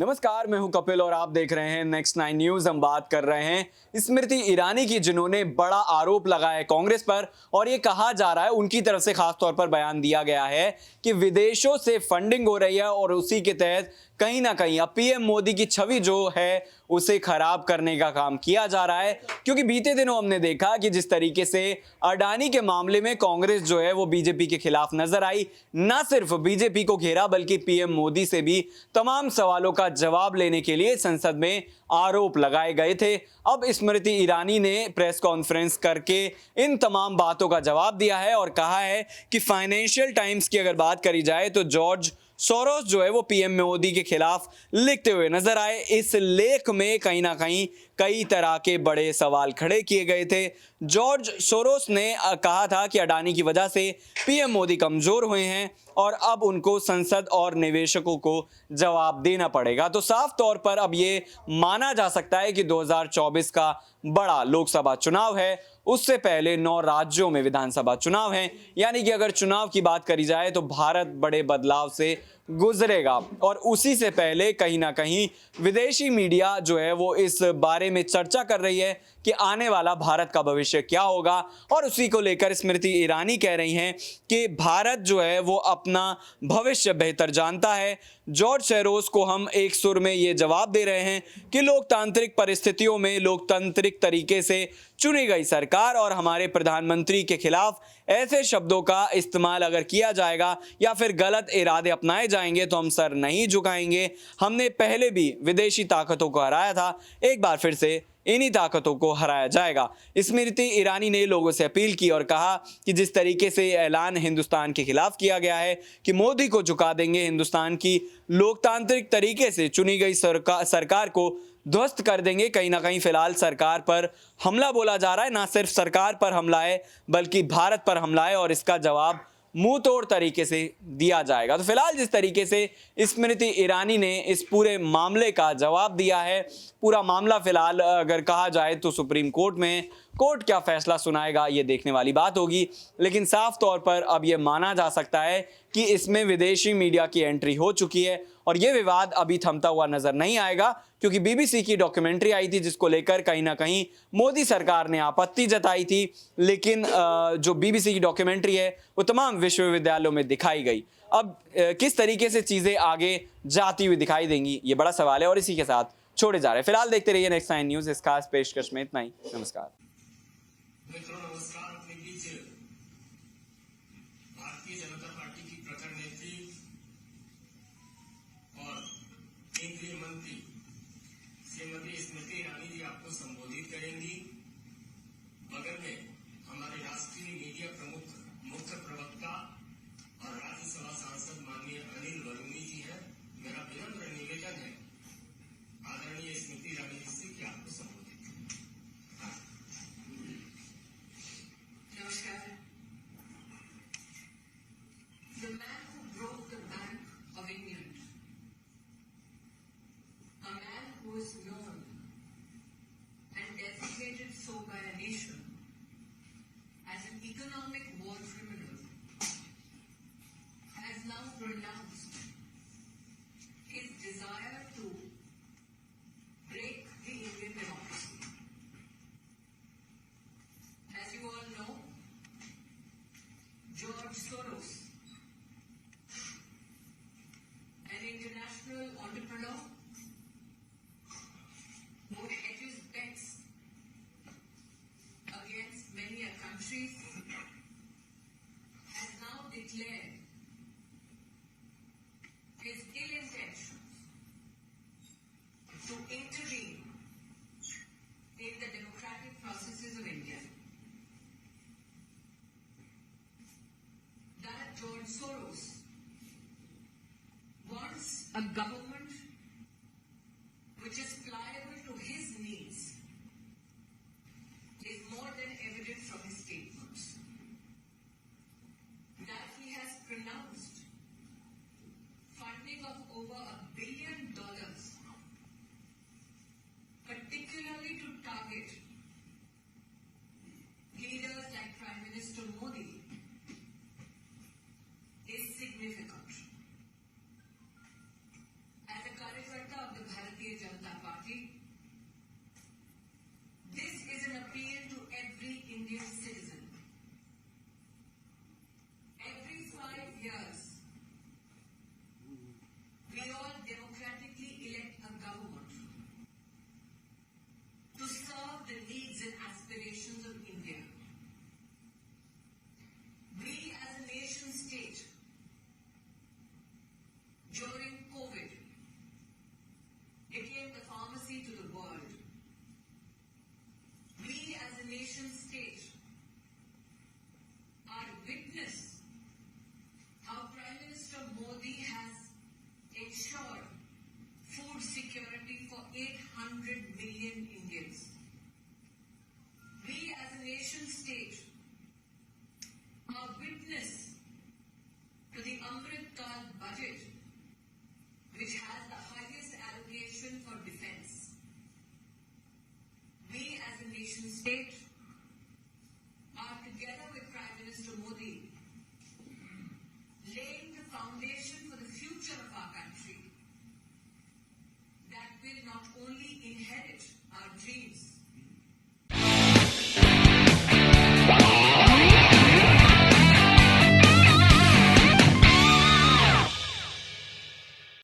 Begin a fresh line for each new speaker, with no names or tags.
नमस्कार, मैं हूं कपिल और आप देख रहे हैं नेक्स्ट 9 न्यूज। हम बात कर रहे हैं स्मृति ईरानी की, जिन्होंने बड़ा आरोप लगाया है कांग्रेस पर और ये कहा जा रहा है, उनकी तरफ से खास तौर पर बयान दिया गया है कि विदेशों से फंडिंग हो रही है और उसी के तहत कहीं ना कहीं अब पीएम मोदी की छवि जो है उसे खराब करने का काम किया जा रहा है। क्योंकि बीते दिनों हमने देखा कि जिस तरीके से अडानी के मामले में कांग्रेस जो है वो बीजेपी के खिलाफ नजर आई, ना सिर्फ बीजेपी को घेरा बल्कि पीएम मोदी से भी तमाम सवालों का जवाब लेने के लिए संसद में आरोप लगाए गए थे। अब स्मृति ईरानी ने प्रेस कॉन्फ्रेंस करके इन तमाम बातों का जवाब दिया है और कहा है कि फाइनेंशियल टाइम्स की अगर बात करी जाए तो जॉर्ज सोरोस जो है वो पीएम मोदी के खिलाफ लिखते हुए नजर आए। इस लेख में कहीं ना कहीं कई तरह के बड़े सवाल खड़े किए गए थे। जॉर्ज सोरोस ने कहा था कि अडानी की वजह से पीएम मोदी कमजोर हुए हैं और अब उनको संसद और निवेशकों को जवाब देना पड़ेगा। तो साफ तौर पर अब ये माना जा सकता है कि 2024 का बड़ा लोकसभा चुनाव है, उससे पहले 9 राज्यों में विधानसभा चुनाव हैं। यानी कि अगर चुनाव की बात करी जाए तो भारत बड़े बदलाव से गुजरेगा और उसी से पहले कहीं ना कहीं विदेशी मीडिया जो है वो इस बारे में चर्चा कर रही है कि आने वाला भारत का भविष्य क्या होगा। और उसी को लेकर स्मृति ईरानी कह रही हैं कि भारत जो है वो अपना भविष्य बेहतर जानता है। जॉर्ज सोरोस को हम एक सुर में ये जवाब दे रहे हैं कि लोकतांत्रिक परिस्थितियों में लोकतांत्रिक तरीके से चुनी गई सरकार और हमारे प्रधानमंत्री के खिलाफ ऐसे शब्दों का इस्तेमाल अगर किया जाएगा या फिर गलत इरादे अपनाए जाएंगे तो हम सर नहीं झुकाएंगे। हमने पहले भी विदेशी ताकतों को हराया था, एक बार फिर से इन्हीं ताकतों को हराया जाएगा। स्मृति ईरानी ने लोगों से अपील की और कहा कि जिस तरीके से ऐलान हिंदुस्तान के खिलाफ किया गया है कि मोदी को झुका देंगे, हिंदुस्तान की लोकतांत्रिक तरीके से चुनी गई सरकार को ध्वस्त कर देंगे, कहीं ना कहीं फिलहाल सरकार पर हमला बोला जा रहा है। ना सिर्फ सरकार पर हमला है बल्कि भारत पर हमला है और इसका जवाब मुंह तोड़ तरीके से दिया जाएगा। तो फिलहाल जिस तरीके से स्मृति ईरानी ने इस पूरे मामले का जवाब दिया है, पूरा मामला फिलहाल अगर कहा जाए तो सुप्रीम कोर्ट में, कोर्ट क्या फैसला सुनाएगा ये देखने वाली बात होगी। लेकिन साफ तौर पर अब ये माना जा सकता है कि इसमें विदेशी मीडिया की एंट्री हो चुकी है और ये विवाद अभी थमता हुआ नजर नहीं आएगा। क्योंकि बीबीसी की डॉक्यूमेंट्री आई थी जिसको लेकर कहीं ना कहीं मोदी सरकार ने आपत्ति जताई थी, लेकिन जो बीबीसी की डॉक्यूमेंट्री है वो तमाम विश्वविद्यालयों में दिखाई गई। अब किस तरीके से चीजें आगे जाती हुई दिखाई देंगी ये बड़ा सवाल है और इसी के साथ छोड़े जा रहे हैं। फिलहाल देखते रहिए नेक्स्ट 9 न्यूज। इस खास पेशकश में इतना ही। नमस्कार।
मित्रों नमस्कार। अपने बीच भारतीय जनता पार्टी की प्रखर नेत्री और केंद्रीय मंत्री श्रीमती स्मृति ईरानी जी आपको संबोधित करेंगी। बगल में हमारे राष्ट्रीय मीडिया प्रमुख, मुख्य प्रवक्ता और राज्यसभा सांसद माननीय अनिल बलूनी जी हैं। मेरा विनम्र निवेदन है आदरणीय स्मृति ईरानी जी से कि आपको संबोधित करें।
Namaskar. The man who broke the Bank of England, a man who is known and designated so by a nation as an economic war criminal, has now pronounced his desire to break the Indian democracy. As you all know, George Soros, an international entrepreneur who hedges bets against many countries, has now declared his ill intentions to intervene in the democratic processes of India. That George Soros wants a government which is pliable to his needs is more than evident from his statements. That he has pronounced funding of over $1 billion, particularly to target leaders like Prime Minister Modi, is significant. nation state